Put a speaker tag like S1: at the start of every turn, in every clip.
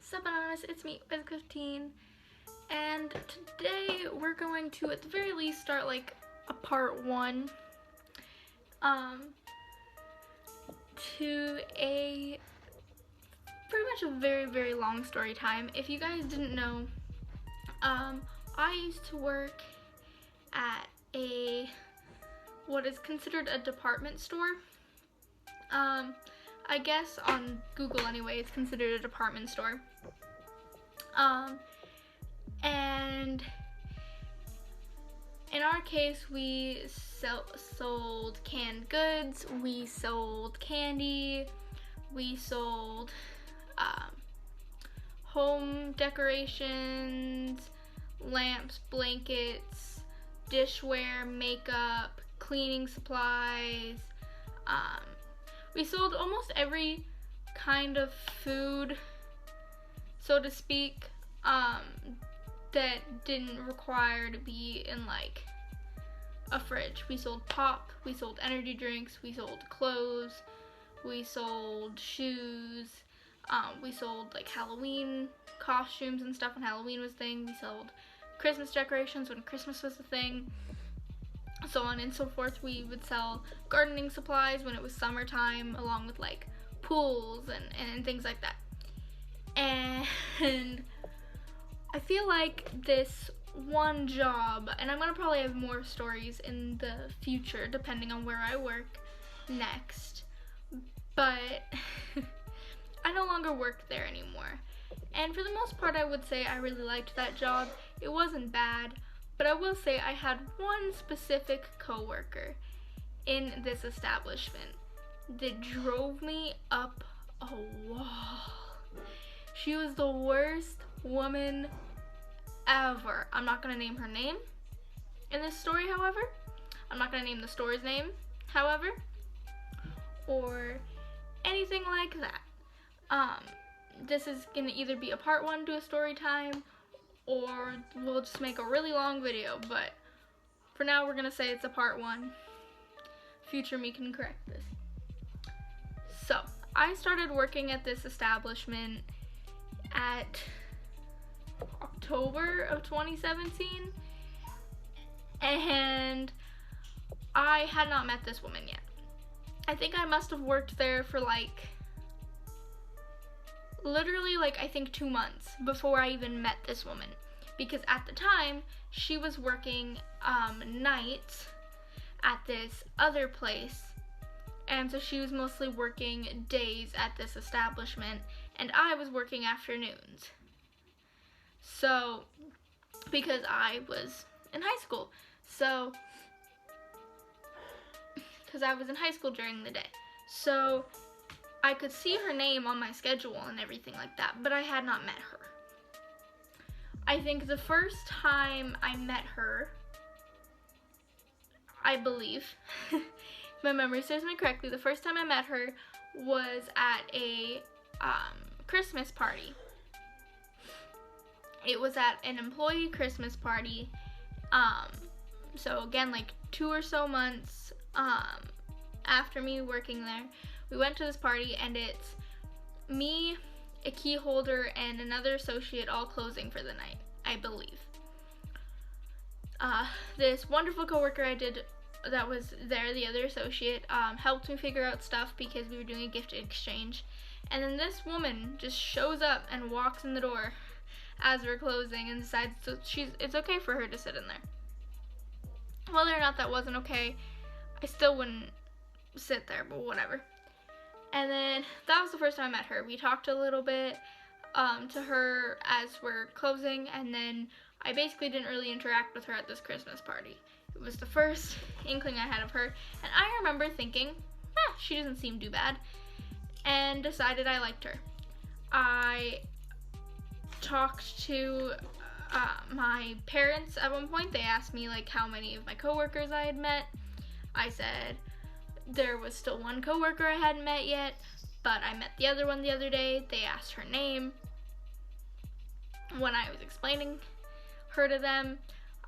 S1: Sup Anonymous, it's me, Biz15, and today we're going to, at the very least, start like a part 1 to a pretty much a very long story time. If you guys didn't know, I used to work at what is considered a department store. I guess on Google anyway, it's considered a department store. And in our case, we sold canned goods, we sold candy, we sold home decorations, lamps, blankets, dishware, makeup, cleaning supplies. We sold almost every kind of food, so to speak, that didn't require to be in like a fridge. We sold pop, we sold energy drinks, we sold clothes, we sold shoes, we sold like Halloween costumes and stuff when Halloween was a thing. We sold Christmas decorations when Christmas was a thing, so on and so forth. We would sell gardening supplies when it was summertime, along with like pools and things like that. And I feel like this one job, and I'm gonna probably have more stories in the future depending on where I work next, but I no longer work there anymore. And for the most part, I would say I really liked that job. It wasn't bad, but I will say I had one specific coworker in this establishment that drove me up a wall. She was the worst woman ever. I'm not gonna name her name in this story, however. I'm not gonna name the store's name, however, or anything like that. This is gonna either be a part 1 to a story time, or we'll just make a really long video, but for now we're gonna say it's a part 1. Future me can correct this. So, I started working at this establishment at October of 2017, and I had not met this woman yet. I think I must have worked there for like literally like I think 2 months before I even met this woman, because at the time she was working nights at this other place, and so she was mostly working days at this establishment and I was working afternoons. So because I was in high school, so because I was in high school during the day, so I could see her name on my schedule and everything like that, but I had not met her. I think the first time I met her, I believe, if my memory serves me correctly, the first time I met her was at a Christmas party. It was at an employee Christmas party, so again, like 2 or so months after me working there. We went to this party, and it's me, a key holder, and another associate all closing for the night, I believe. This wonderful coworker that was there, the other associate, helped me figure out stuff because we were doing a gift exchange. And then this woman just shows up and walks in the door as we're closing and decides it's okay for her to sit in there. Whether or not that wasn't okay, I still wouldn't sit there, but whatever. And then that was the first time I met her. We talked a little bit to her as we're closing, and then I basically didn't really interact with her at this Christmas party. It was the first inkling I had of her, and I remember thinking, she doesn't seem too bad, and decided I liked her. I talked to my parents at one point. They asked me like how many of my coworkers I had met. I said there was still one coworker I hadn't met yet, but I met the other one the other day. They asked her name. When I was explaining her to them,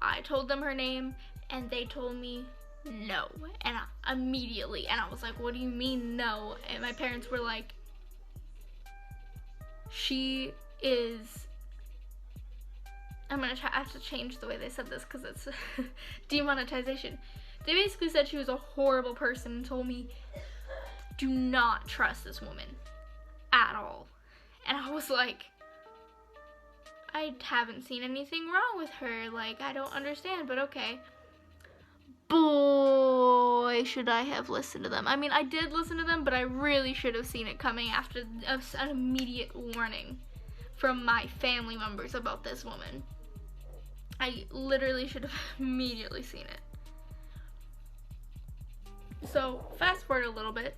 S1: I told them her name, and they told me no, and immediately, and I was like, what do you mean no? And my parents were like, she is, I'm gonna have to change the way they said this because it's demonetization. They basically said she was a horrible person and told me, do not trust this woman at all. And I was like, I haven't seen anything wrong with her. Like, I don't understand, but okay. Boy, should I have listened to them. I mean, I did listen to them, but I really should have seen it coming after an immediate warning from my family members about this woman. I literally should have immediately seen it. So, fast forward a little bit.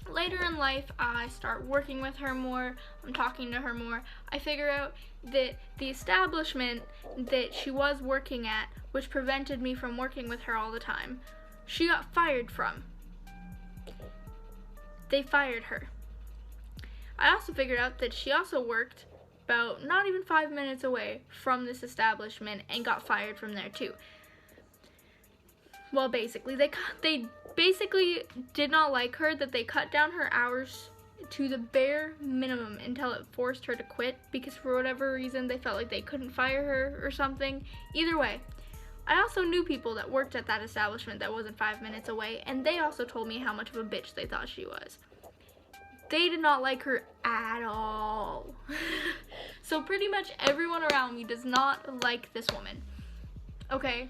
S1: Later in life, I start working with her more, I'm talking to her more. I figure out that the establishment that she was working at, which prevented me from working with her all the time, she got fired from. They fired her. I also figured out that she also worked about not even 5 minutes away from this establishment and got fired from there too. Well, basically, they basically did not like her, that they cut down her hours to the bare minimum until it forced her to quit because for whatever reason they felt like they couldn't fire her or something. Either way, I also knew people that worked at that establishment that wasn't 5 minutes away, and they also told me how much of a bitch they thought she was. They did not like her at all. So pretty much everyone around me does not like this woman. Okay?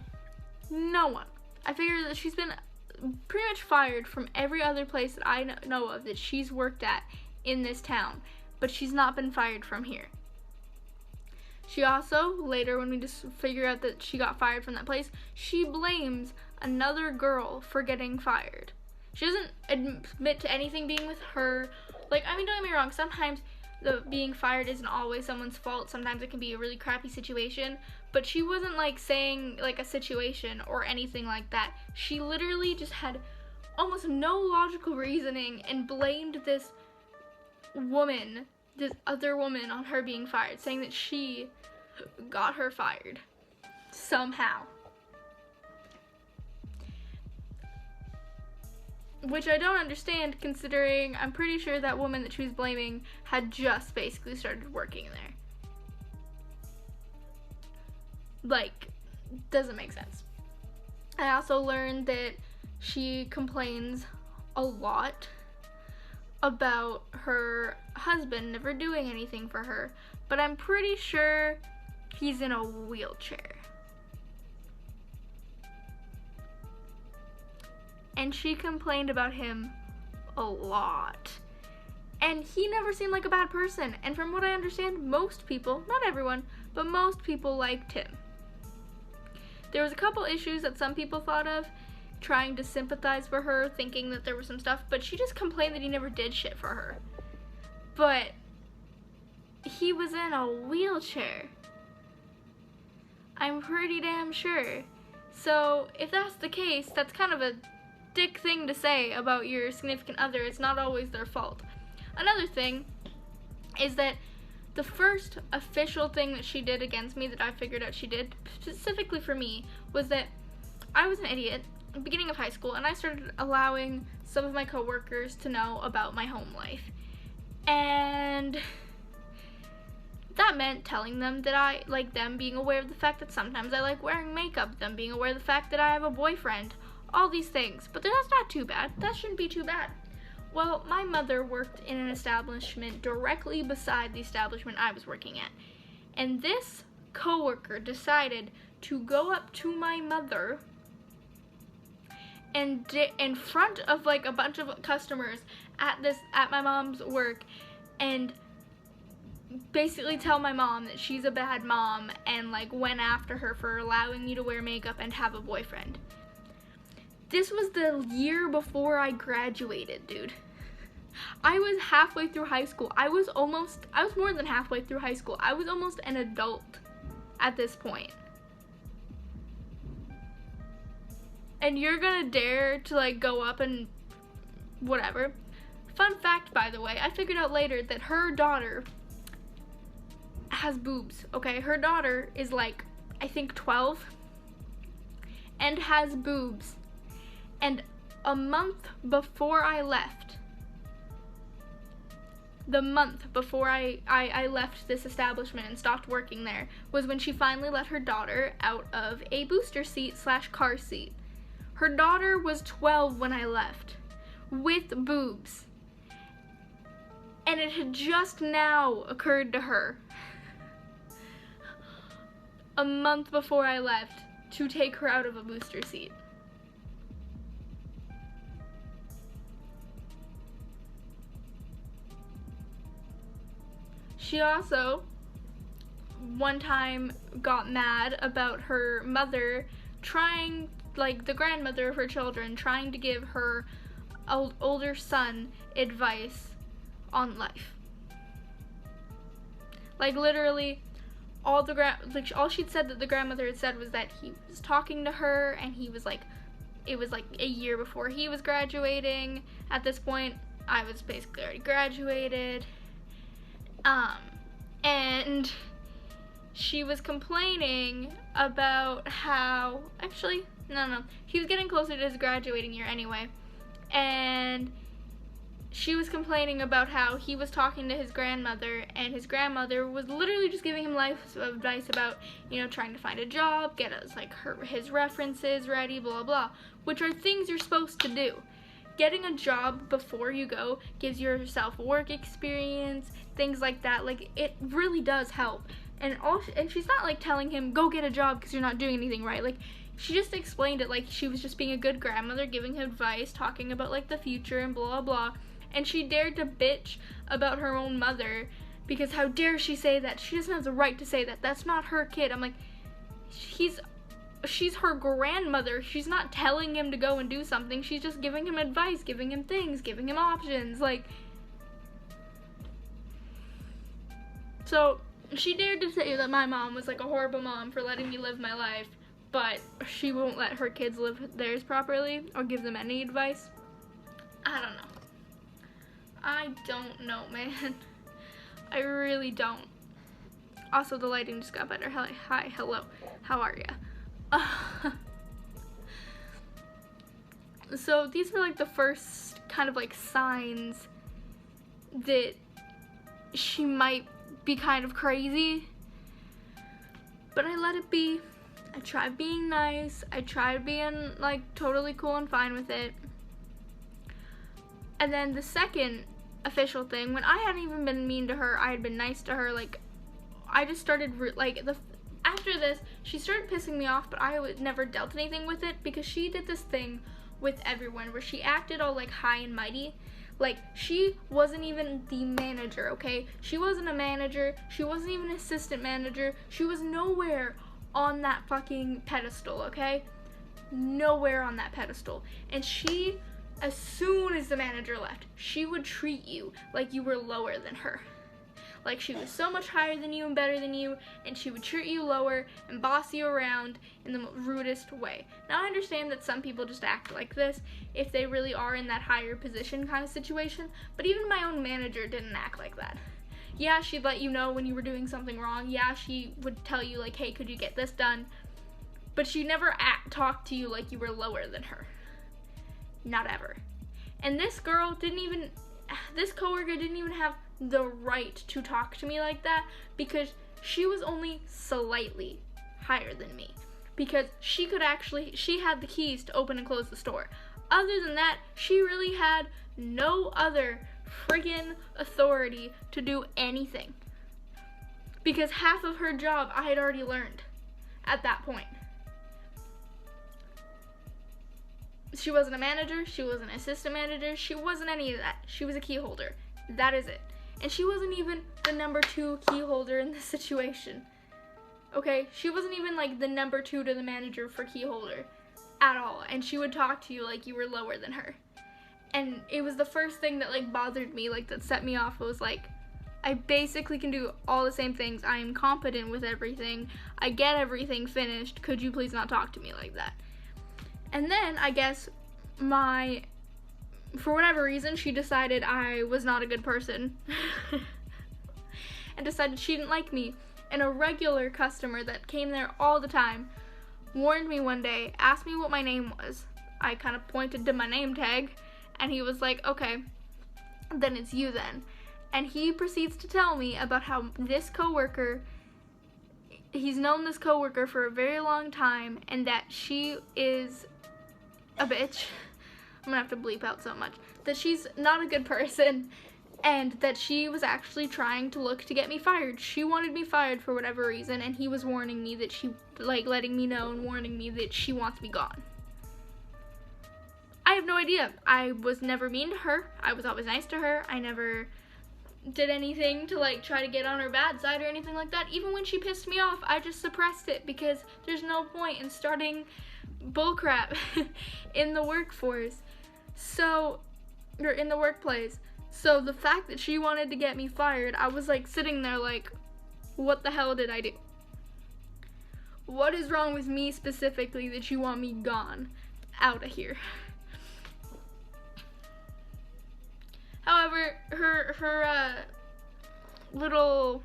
S1: No one. I figure that she's been pretty much fired from every other place that I know of that she's worked at in this town, but she's not been fired from here. She also, later when we just figure out that she got fired from that place, she blames another girl for getting fired. She doesn't admit to anything being with her. Like, I mean, don't get me wrong, sometimes the being fired isn't always someone's fault. Sometimes it can be a really crappy situation, but she wasn't like saying like a situation or anything like that. She literally just had almost no logical reasoning and blamed this woman, this other woman, on her being fired, saying that she got her fired somehow. Which I don't understand, considering I'm pretty sure that woman that she was blaming had just basically started working there. Like, doesn't make sense. I also learned that she complains a lot about her husband never doing anything for her, but I'm pretty sure he's in a wheelchair. And she complained about him a lot. And he never seemed like a bad person. And from what I understand, most people, not everyone, but most people liked him. There was a couple issues that some people thought of, trying to sympathize for her, thinking that there was some stuff, but she just complained that he never did shit for her. But he was in a wheelchair. I'm pretty damn sure. So if that's the case, that's kind of a dick thing to say about your significant other. It's not always their fault. Another thing is that the first official thing that she did against me, that I figured out she did specifically for me, was that I was an idiot at the beginning of high school, and I started allowing some of my coworkers to know about my home life. And that meant telling them that I like them being aware of the fact that sometimes I like wearing makeup, them being aware of the fact that I have a boyfriend, all these things. But that's not too bad. That shouldn't be too bad. Well, my mother worked in an establishment directly beside the establishment I was working at. And this coworker decided to go up to my mother and in front of like a bunch of customers at my mom's work, and basically tell my mom that she's a bad mom and like went after her for allowing me to wear makeup and have a boyfriend. This was the year before I graduated, dude. I was halfway through high school. I was more than halfway through high school. I was almost an adult at this point. And you're gonna dare to like go up and whatever. Fun fact, by the way, I figured out later that her daughter has boobs, okay? Her daughter is like, I think 12 and has boobs. And a month before I left, the month before I left this establishment and stopped working there was when she finally let her daughter out of a booster seat / car seat. Her daughter was 12 when I left, with boobs. And it had just now occurred to her, a month before I left, to take her out of a booster seat. She also, one time, got mad about her mother trying, like the grandmother of her children, trying to give her older son advice on life. Like literally, all she'd said that the grandmother had said was that he was talking to her, and he was like, it was like a year before he was graduating. At this point, I was basically already graduated. And she was complaining about how, actually, no, he was getting closer to his graduating year anyway, and she was complaining about how he was talking to his grandmother, and his grandmother was literally just giving him life advice about, trying to find a job, get us, like, his references ready, blah, blah, which are things you're supposed to do. Getting a job before you go gives yourself work experience, things like that. Like, it really does help. And she's not, like, telling him, go get a job because you're not doing anything right. Like, she just explained it like she was just being a good grandmother, giving him advice, talking about, like, the future and blah, blah. And she dared to bitch about her own mother because how dare she say that? She doesn't have the right to say that. That's not her kid. I'm like, she's her grandmother. She's not telling him to go and do something. She's just giving him advice, giving him things, giving him options. Like, so she dared to say that my mom was like a horrible mom for letting me live my life, but she won't let her kids live theirs properly or give them any advice. I don't know, man. I really don't. Also, the lighting just got better. Hi, hello. How are ya? So these were like the first kind of like signs that she might be kind of crazy, but I let it be. I tried being nice. I tried being like totally cool and fine with it. And then the second official thing, when I hadn't even been mean to her, I had been nice to her. Like, I just started after this, she started pissing me off, but I never dealt anything with it because she did this thing with everyone where she acted all like high and mighty. Like, she wasn't even the manager, okay? She wasn't a manager. She wasn't even an assistant manager. She was nowhere on that fucking pedestal, okay? Nowhere on that pedestal. And she, as soon as the manager left, she would treat you like you were lower than her. Like, she was so much higher than you and better than you, and she would treat you lower and boss you around in the rudest way. Now, I understand that some people just act like this if they really are in that higher position kind of situation, but even my own manager didn't act like that. Yeah, she'd let you know when you were doing something wrong. Yeah, she would tell you, like, hey, could you get this done? But she never talked to you like you were lower than her. Not ever. And this coworker didn't even have the right to talk to me like that because she was only slightly higher than me. Because she had the keys to open and close the store. Other than that, she really had no other friggin' authority to do anything. Because half of her job I had already learned at that point. She wasn't a manager, she wasn't an assistant manager, she wasn't any of that. She was a key holder. That is it. And she wasn't even the number 2 key holder in this situation. Okay? She wasn't even like the number 2 to the manager for key holder at all. And she would talk to you like you were lower than her. And it was the first thing that like bothered me, like that set me off. It was like, I basically can do all the same things. I am competent with everything. I get everything finished. Could you please not talk to me like that? And then I guess for whatever reason, she decided I was not a good person and decided she didn't like me. And a regular customer that came there all the time warned me one day, asked me what my name was. I kind of pointed to my name tag, and he was like, okay, then it's you then. And he proceeds to tell me about how this coworker, he's known this coworker for a very long time, and that she is a bitch. I'm gonna have to bleep out so much. That she's not a good person, and that she was actually trying to look to get me fired. She wanted me fired for whatever reason, and he was warning me that she, like, letting me know and warning me that she wants me gone. I have no idea. I was never mean to her. I was always nice to her. I never did anything to, like, try to get on her bad side or anything like that. Even when she pissed me off, I just suppressed it, because there's no point in starting bullcrap in the workforce. So, or in the workplace. So the fact that she wanted to get me fired, I was like sitting there like, what the hell did I do? What is wrong with me specifically that you want me gone? Out of here. However, her little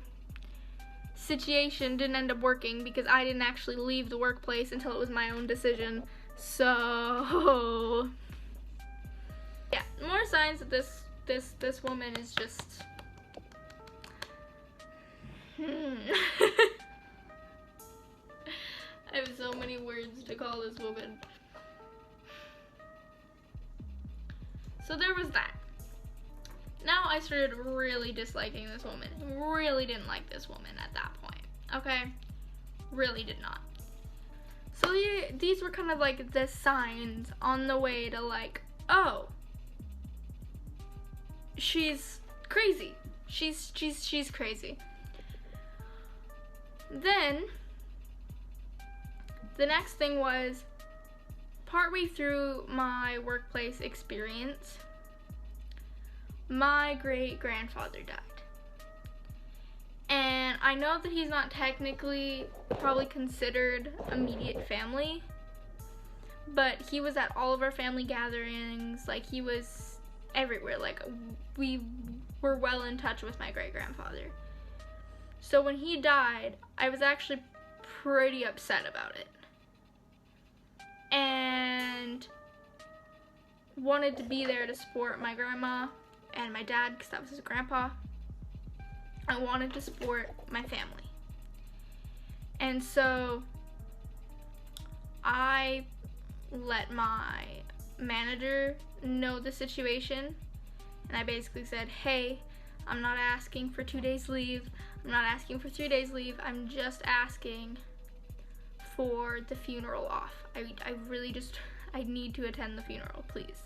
S1: situation didn't end up working because I didn't actually leave the workplace until it was my own decision. So, yeah, more signs that this woman is just I have so many words to call this woman. So there was that. Now I started really disliking this woman. Really didn't like this woman at that point. Okay? Really did not. So these were kind of like the signs on the way to like, oh, she's crazy. She's crazy. Then the next thing was, partway through my workplace experience, my great-grandfather died. And I know that he's not technically probably considered immediate family, but he was at all of our family gatherings. Like, he was everywhere. Like, we were well in touch with my great-grandfather. So when he died, I was actually pretty upset about it. And wanted to be there to support my grandma and my dad, because that was his grandpa. I wanted to support my family. And so I let my manager know the situation, and I basically said, hey, I'm not asking for 2 days leave. I'm not asking for 3 days leave. I'm just asking for the funeral off. I need to attend the funeral, please.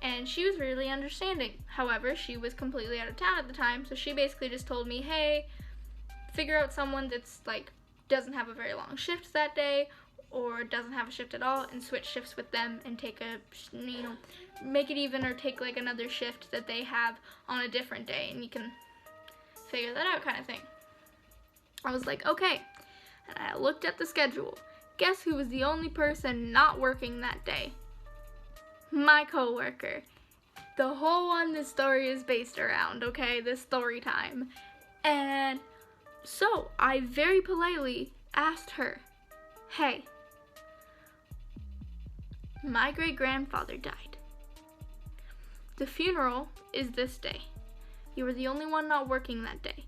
S1: And she was really understanding. However, she was completely out of town at the time, so she basically just told me, hey, figure out someone that's like doesn't have a very long shift that day, or doesn't have a shift at all, and switch shifts with them and take a, make it even, or take like another shift that they have on a different day, and you can figure that out, kind of thing. I was like, okay. And I looked at the schedule. Guess who was the only person not working that day? My coworker. The whole one this story is based around, okay? This story time. And so I very politely asked her, hey, my great-grandfather died. The funeral is this day. You were the only one not working that day.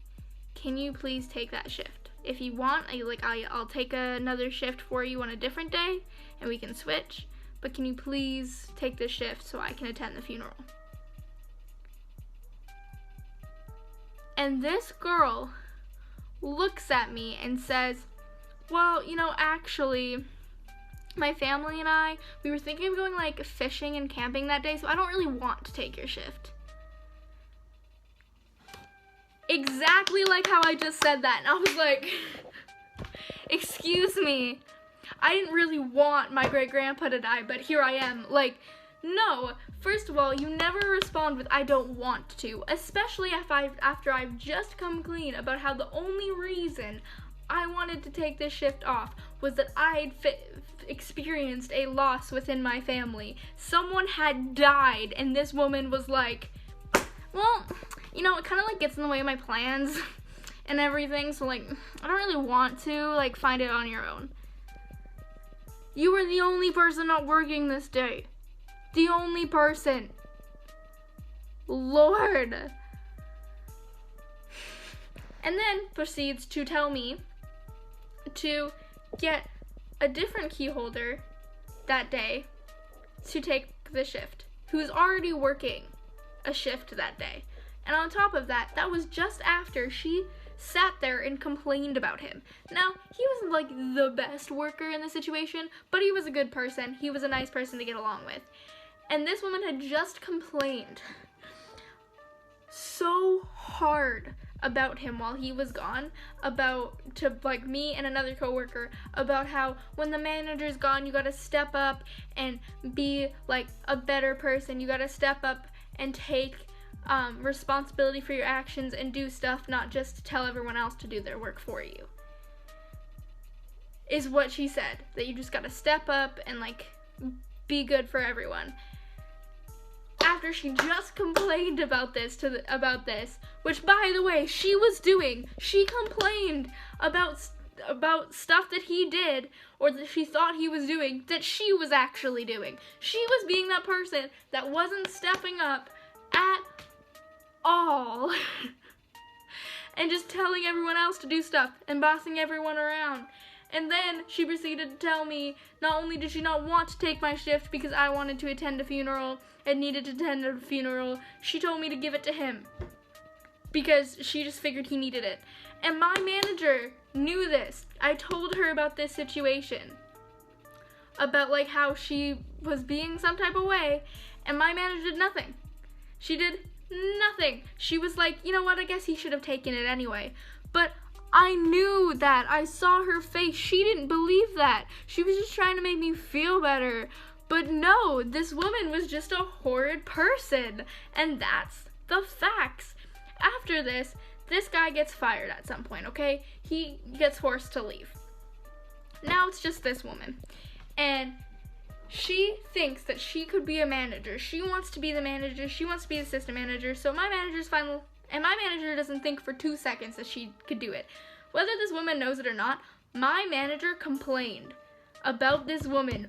S1: Can you please take that shift? If you want, I'll take another shift for you on a different day, and we can switch. But can you please take this shift so I can attend the funeral? And this girl looks at me and says, well, actually, my family and I, we were thinking of going like fishing and camping that day, so I don't really want to take your shift. Exactly like how I just said that. And I was like, excuse me. I didn't really want my great-grandpa to die, but here I am. Like, no. First of all, you never respond with, I don't want to. Especially after I've just come clean about how the only reason I wanted to take this shift off was that I'd experienced a loss within my family. Someone had died, and this woman was like, well, it kind of like gets in the way of my plans and everything, so like, I don't really want to like find it on your own. You were the only person not working this day. The only person. Lord. And then proceeds to tell me to get a different key holder that day to take the shift, who's already working a shift that day. And on top of that, that was just after she sat there and complained about him. Now, he wasn't like the best worker in the situation, but he was a good person. He was a nice person to get along with. And this woman had just complained so hard about him while he was gone, to like me and another coworker, about how when the manager's gone, you gotta step up and be like a better person. You gotta step up and take responsibility for your actions and do stuff, not just tell everyone else to do their work for you, is what she said. That you just gotta step up and like be good for everyone. After she just complained about this, which by the way she was doing. She complained about stuff that he did, or that she thought he was doing, that she was actually doing. She was being that person that wasn't stepping up at all and just telling everyone else to do stuff and bossing everyone around. And then she proceeded to tell me not only did she not want to take my shift because I wanted to attend a funeral and needed to attend a funeral, she told me to give it to him because she just figured he needed it. And my manager knew this. I told her about this situation, about like how she was being some type of way, and my manager did nothing. She did nothing. She was like, you know what, I guess he should have taken it anyway. But I knew that. I saw her face. She didn't believe that. She was just trying to make me feel better. But no, this woman was just a horrid person. And that's the facts. After this guy gets fired at some point, okay? He gets forced to leave. Now it's just this woman. And she thinks that she could be a manager. She wants to be the manager. She wants to be the assistant manager. So my manager's final. And my manager doesn't think for 2 seconds that she could do it. Whether this woman knows it or not, my manager complained about this woman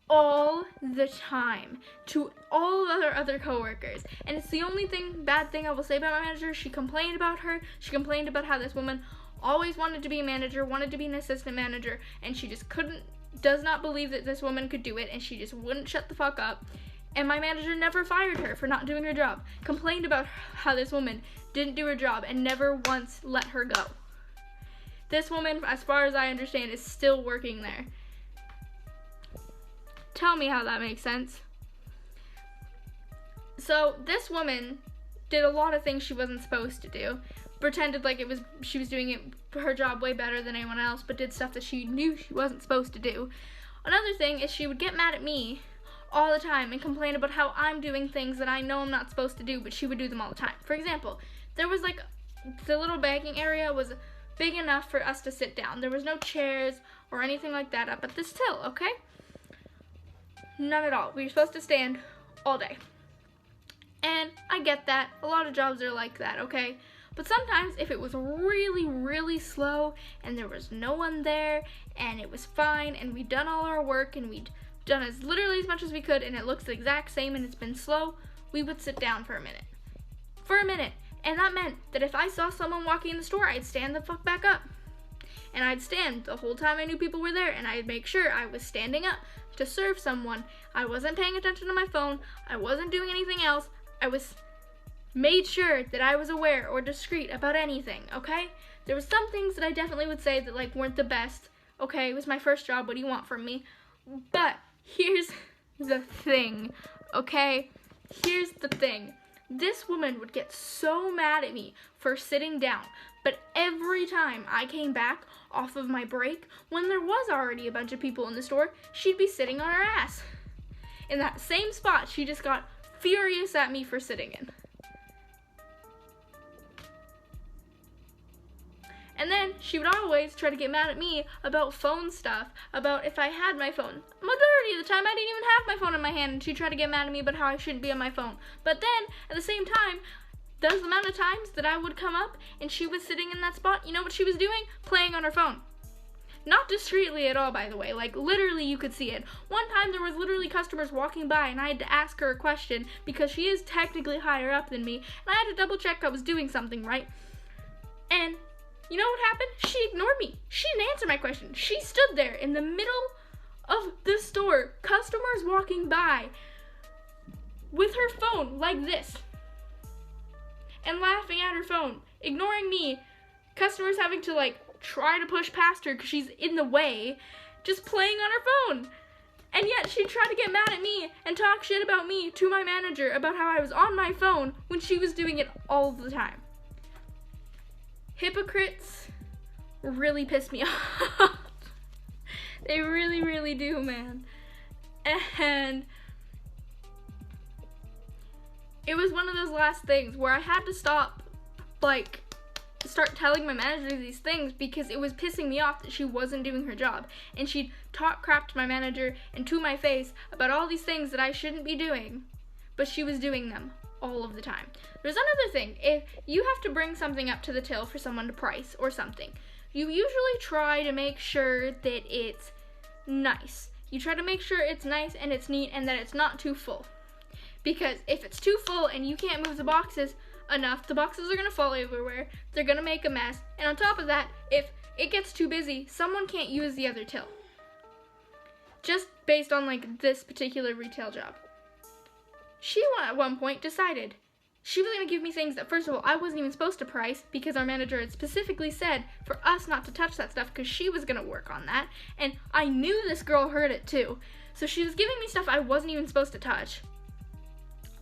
S1: all the time to all other coworkers. And it's the only bad thing I will say about my manager. She complained about her. She complained about how this woman always wanted to be a manager, wanted to be an assistant manager, and she just does not believe that this woman could do it, and she just wouldn't shut the fuck up. And my manager never fired her for not doing her job. Complained about how this woman didn't do her job and never once let her go. This woman, as far as I understand, is still working there. Tell me how that makes sense. So this woman did a lot of things she wasn't supposed to do. Pretended like she was doing her job way better than anyone else, but did stuff that she knew she wasn't supposed to do. Another thing is she would get mad at me all the time and complain about how I'm doing things that I know I'm not supposed to do, but she would do them all the time. For example, there was like, the little bagging area was big enough for us to sit down. There was no chairs or anything like that up at this till, okay? None at all. We were supposed to stand all day. And I get that. A lot of jobs are like that, okay? But sometimes if it was really, really slow and there was no one there and it was fine and we'd done all our work and we'd done literally as much as we could and it looks the exact same and it's been slow, we would sit down for a minute. And that meant that if I saw someone walking in the store, I'd stand the fuck back up. And I'd stand the whole time I knew people were there, and I'd make sure I was standing up to serve someone. I wasn't paying attention to my phone. I wasn't doing anything else. I made sure that I was aware or discreet about anything, okay? There was some things that I definitely would say that like weren't the best. Okay, it was my first job. What do you want from me? But here's the thing, okay? Here's the thing. This woman would get so mad at me for sitting down, but every time I came back off of my break, when there was already a bunch of people in the store, she'd be sitting on her ass. In that same spot she just got furious at me for sitting in. And then she would always try to get mad at me about phone stuff, about if I had my phone. Majority of the time, I didn't even have my phone in my hand, and she'd try to get mad at me about how I shouldn't be on my phone. But then, at the same time, those amount of times that I would come up and she was sitting in that spot, you know what she was doing? Playing on her phone. Not discreetly at all, by the way. Like, literally, you could see it. One time, there was literally customers walking by, and I had to ask her a question, because she is technically higher up than me, and I had to double check I was doing something right. And you know what happened? She ignored me. She didn't answer my question. She stood there in the middle of the store, customers walking by, with her phone like this, and laughing at her phone, ignoring me, customers having to like try to push past her because she's in the way, just playing on her phone. And yet she tried to get mad at me and talk shit about me to my manager about how I was on my phone when she was doing it all the time. Hypocrites really piss me off. They really, really do, man. And it was one of those last things where I had to start telling my manager these things because it was pissing me off that she wasn't doing her job. And she'd talk crap to my manager and to my face about all these things that I shouldn't be doing, but she was doing them all of the time. There's another thing. If you have to bring something up to the till for someone to price or something, you usually try to make sure that it's nice. You try to make sure it's nice and it's neat and that it's not too full. Because if it's too full and you can't move the boxes enough, the boxes are going to fall everywhere, they're going to make a mess, and on top of that, if it gets too busy, someone can't use the other till. Just based on like this particular retail job. She at one point decided she was going to give me things that, first of all, I wasn't even supposed to price because our manager had specifically said for us not to touch that stuff because she was going to work on that, and I knew this girl heard it too. So she was giving me stuff I wasn't even supposed to touch.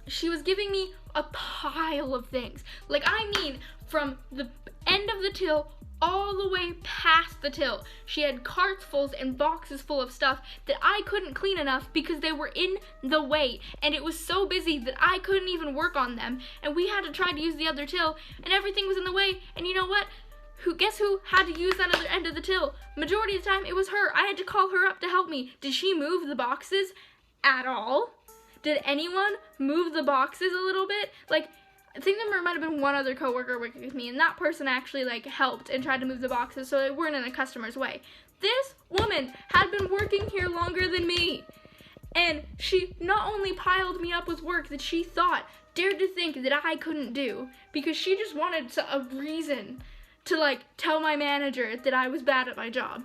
S1: She was giving me a pile of things. Like, I mean, from the end of the till all the way past the till. She had carts full and boxes full of stuff that I couldn't clean enough because they were in the way. And it was so busy that I couldn't even work on them. And we had to try to use the other till, and everything was in the way. And you know what? Guess who had to use that other end of the till? Majority of the time, it was her. I had to call her up to help me. Did she move the boxes at all? Did anyone move the boxes a little bit? Like, I think there might have been one other coworker working with me, and that person actually like helped and tried to move the boxes so they weren't in a customer's way. This woman had been working here longer than me, and she not only piled me up with work that she dared to think that I couldn't do, because she just wanted a reason to like tell my manager that I was bad at my job.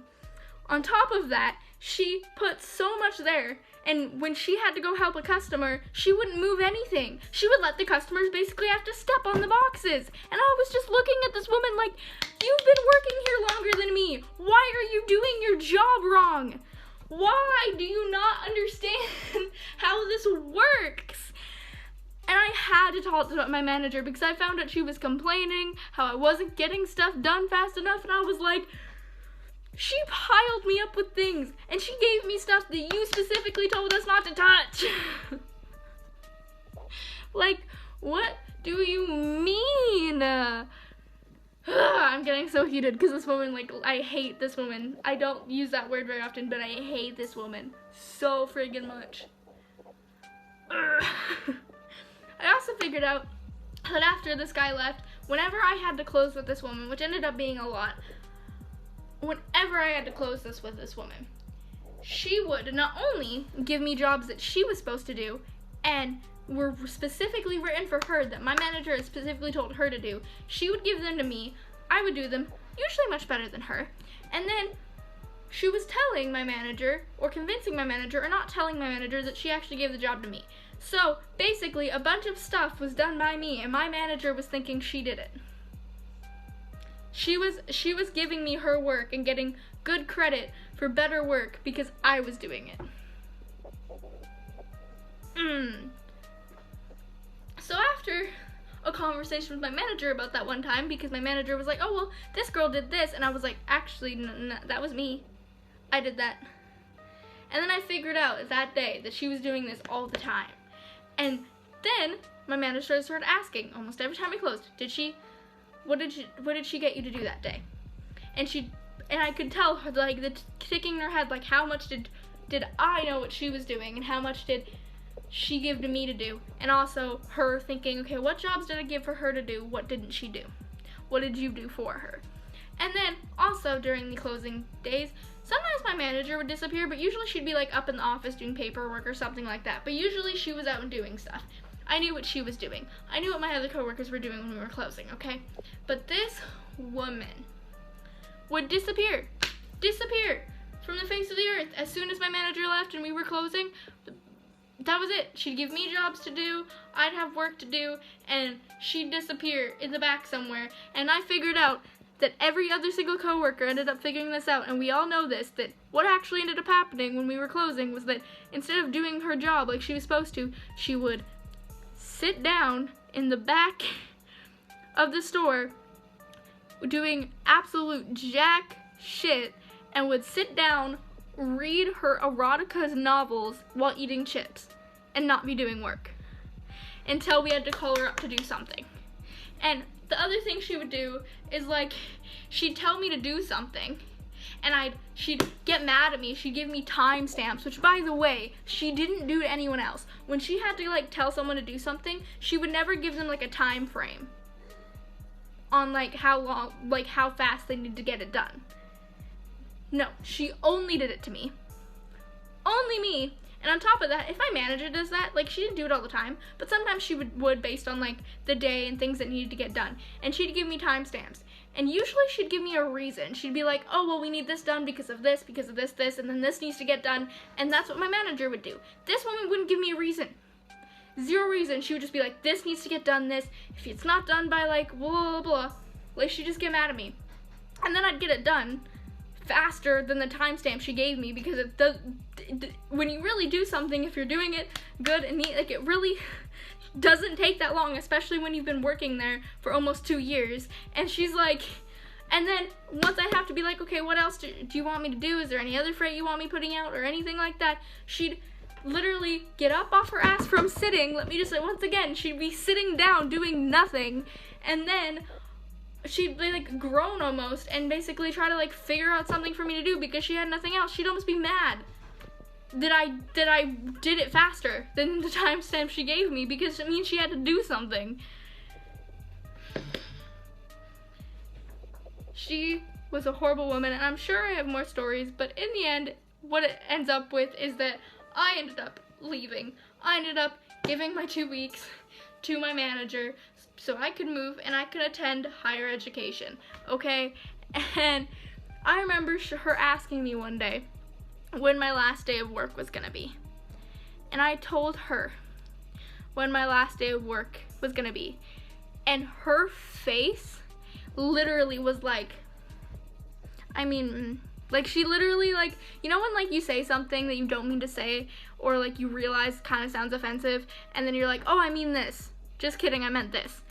S1: On top of that, she put so much there. And when she had to go help a customer, she wouldn't move anything. She would let the customers basically have to step on the boxes. And I was just looking at this woman like, you've been working here longer than me. Why are you doing your job wrong? Why do you not understand how this works? And I had to talk to my manager because I found out she was complaining how I wasn't getting stuff done fast enough. And I was like, she piled me up with things, and she gave me stuff that you specifically told us not to touch. Like, what do you mean? I'm getting so heated because this woman, like, I hate this woman. I don't use that word very often, but I hate this woman so friggin' much. I also figured out that after this guy left, whenever I had to close with this woman, which ended up being a lot, whenever I had to close this with this woman, she would not only give me jobs that she was supposed to do and were specifically written for her, that my manager had specifically told her to do, she would give them to me, I would do them, usually much better than her, and then she was telling my manager, or convincing my manager, or not telling my manager that she actually gave the job to me. So basically a bunch of stuff was done by me and my manager was thinking she did it. She was giving me her work and getting good credit for better work because I was doing it. So after a conversation with my manager about that one time, because my manager was like, oh, well, this girl did this, and I was like, actually, no, that was me. I did that. And then I figured out that day that she was doing this all the time. And then my manager started asking almost every time we closed, what did she get you to do that day? And I could tell her, like, the ticking in her head, like, how much did I know what she was doing, and how much did she give to me to do? And also her thinking, okay, what jobs did I give for her to do? What didn't she do? What did you do for her? And then also during the closing days, sometimes my manager would disappear, but usually she'd be like up in the office doing paperwork or something like that. But usually she was out and doing stuff. I knew what she was doing. I knew what my other coworkers were doing when we were closing, okay? But this woman would disappear from the face of the earth. As soon as my manager left and we were closing, that was it. She'd give me jobs to do, I'd have work to do, and she'd disappear in the back somewhere. And I figured out that every other single coworker ended up figuring this out, and we all know this, that what actually ended up happening when we were closing was that instead of doing her job like she was supposed to, she would sit down in the back of the store doing absolute jack shit and would sit down, read her erotica novels while eating chips and not be doing work until we had to call her up to do something. And the other thing she would do is, like, she'd tell me to do something and she'd get mad at me. She'd give me timestamps, which, by the way, she didn't do to anyone else. When she had to, like, tell someone to do something, she would never give them, like, a time frame on, like, how long, like, how fast they need to get it done. No, she only did it to me. Only me. And on top of that, if my manager does that, like, she didn't do it all the time, but sometimes she would based on, like, the day and things that needed to get done. And she'd give me timestamps. And usually she'd give me a reason. She'd be like, oh, well, we need this done because of this, and then this needs to get done. And that's what my manager would do. This woman wouldn't give me a reason. Zero reason. She would just be like, this needs to get done, this. If it's not done by, like, blah, blah, blah, like, she'd just get mad at me. And then I'd get it done faster than the timestamp she gave me, because when you really do something, if you're doing it good and neat, like, it really doesn't take that long, especially when you've been working there for almost 2 years. And she's like, and then once I have to be like, okay, what else do you want me to do? Is there any other freight you want me putting out or anything like that? She'd literally get up off her ass from sitting. Let me just say once again, she'd be sitting down doing nothing, and then she'd be, like, groan almost and basically try to, like, figure out something for me to do because she had nothing else. She'd almost be mad that I did it faster than the timestamp she gave me, because it means she had to do something. She was a horrible woman, and I'm sure I have more stories, but in the end, what it ends up with is that I ended up leaving. I ended up giving my 2 weeks to my manager so I could move and I could attend higher education, okay? And I remember her asking me one day when my last day of work was gonna be. And I told her when my last day of work was gonna be. And her face literally was like, I mean, like, she literally, like, you know when, like, you say something that you don't mean to say, or, like, you realize kind of sounds offensive, and then you're like, oh, I mean this. Just kidding, I meant this.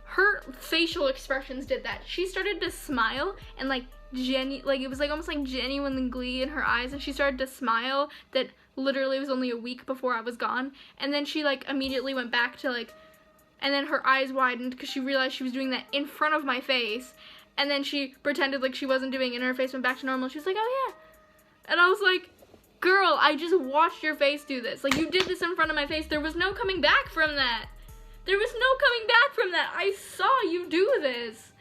S1: Her facial expressions did that. She started to smile, and, like, it was, like, almost, like, genuine glee in her eyes, and she started to smile that literally was only a week before I was gone, and then she, like, immediately went back to, like, and then her eyes widened because she realized she was doing that in front of my face, and then she pretended like she wasn't doing it, and her face went back to normal. She was like, oh, yeah. And I was like, girl, I just watched your face do this. Like, you did this in front of my face. There was no coming back from that. There was no coming back from that. I saw you do this.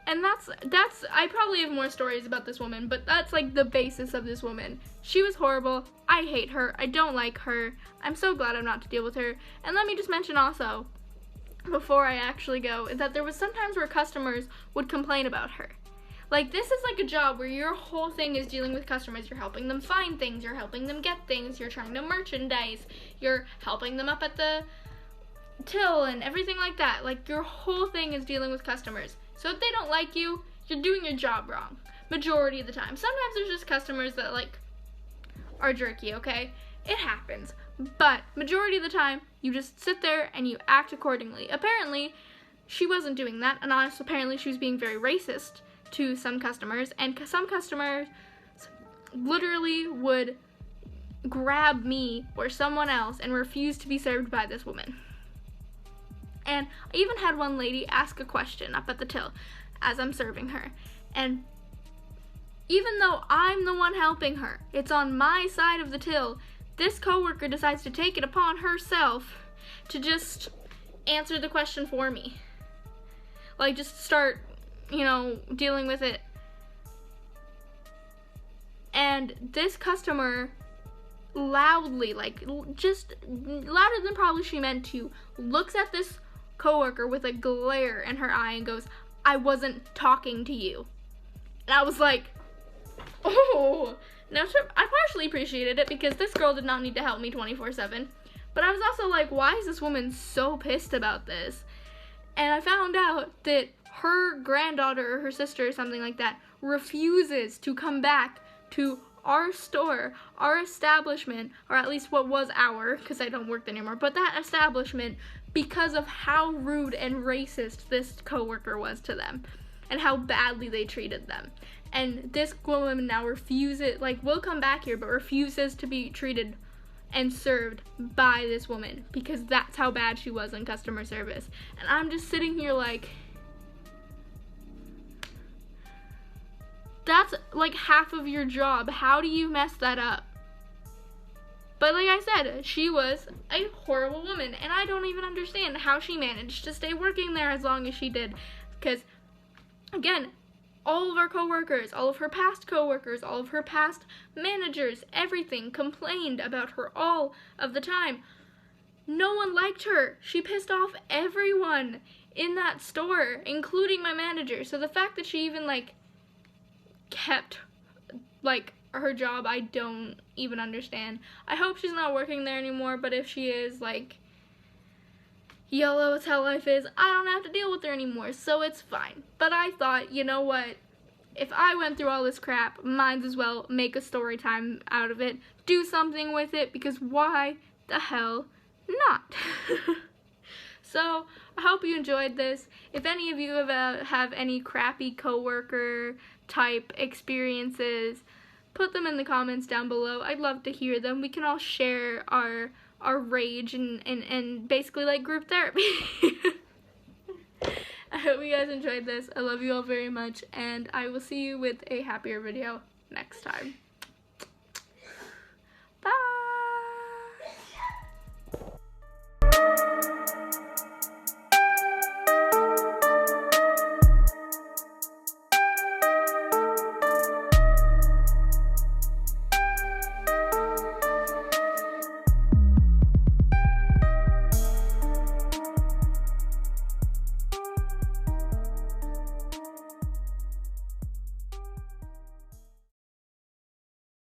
S1: And that's, I probably have more stories about this woman, but that's, like, the basis of this woman. She was horrible. I hate her. I don't like her. I'm so glad I'm not to deal with her. And let me just mention also, before I actually go, that there was sometimes where customers would complain about her. Like, this is like a job where your whole thing is dealing with customers. You're helping them find things, you're helping them get things, you're trying to merchandise, you're helping them up at the till and everything like that. Like, your whole thing is dealing with customers. So if they don't like you, you're doing your job wrong. Majority of the time. Sometimes there's just customers that, like, are jerky, okay? It happens. But majority of the time, you just sit there and you act accordingly. Apparently, she wasn't doing that, and honestly, apparently she was being very racist to some customers, and some customers literally would grab me or someone else and refuse to be served by this woman. And I even had one lady ask a question up at the till as I'm serving her, and even though I'm the one helping her, it's on my side of the till, this coworker decides to take it upon herself to just answer the question for me. Like, just start, you know, dealing with it. And this customer loudly, like just louder than probably she meant to, looks at this coworker with a glare in her eye and goes, "I wasn't talking to you." And I was like, oh. Now, I partially appreciated it because this girl did not need to help me 24/7. But I was also like, why is this woman so pissed about this? And I found out that her granddaughter or her sister or something like that refuses to come back to our store, our establishment, or at least what was our, because I don't work there anymore, but that establishment, because of how rude and racist this coworker was to them and how badly they treated them. And this woman now refuses, like, will come back here, but refuses to be treated and served by this woman because that's how bad she was in customer service. And I'm just sitting here like, that's like half of your job. How do you mess that up? But like I said, she was a horrible woman, and I don't even understand how she managed to stay working there as long as she did. Because, again, all of our coworkers, all of her past coworkers, all of her past managers, everything complained about her all of the time. No one liked her. She pissed off everyone in that store, including my manager. So the fact that she even, like, kept, like, her job, I don't even understand. I hope she's not working there anymore, but if she is, like, YOLO, it's how life is. I don't have to deal with her anymore, so it's fine. But I thought, you know what? If I went through all this crap, might as well make a story time out of it. Do something with it, because why the hell not? So, I hope you enjoyed this. If any of you have any crappy coworker type experiences, put them in the comments down below. I'd love to hear them. We can all share our rage and basically like group therapy. I hope you guys enjoyed this. I love you all very much, and I will see you with a happier video next time.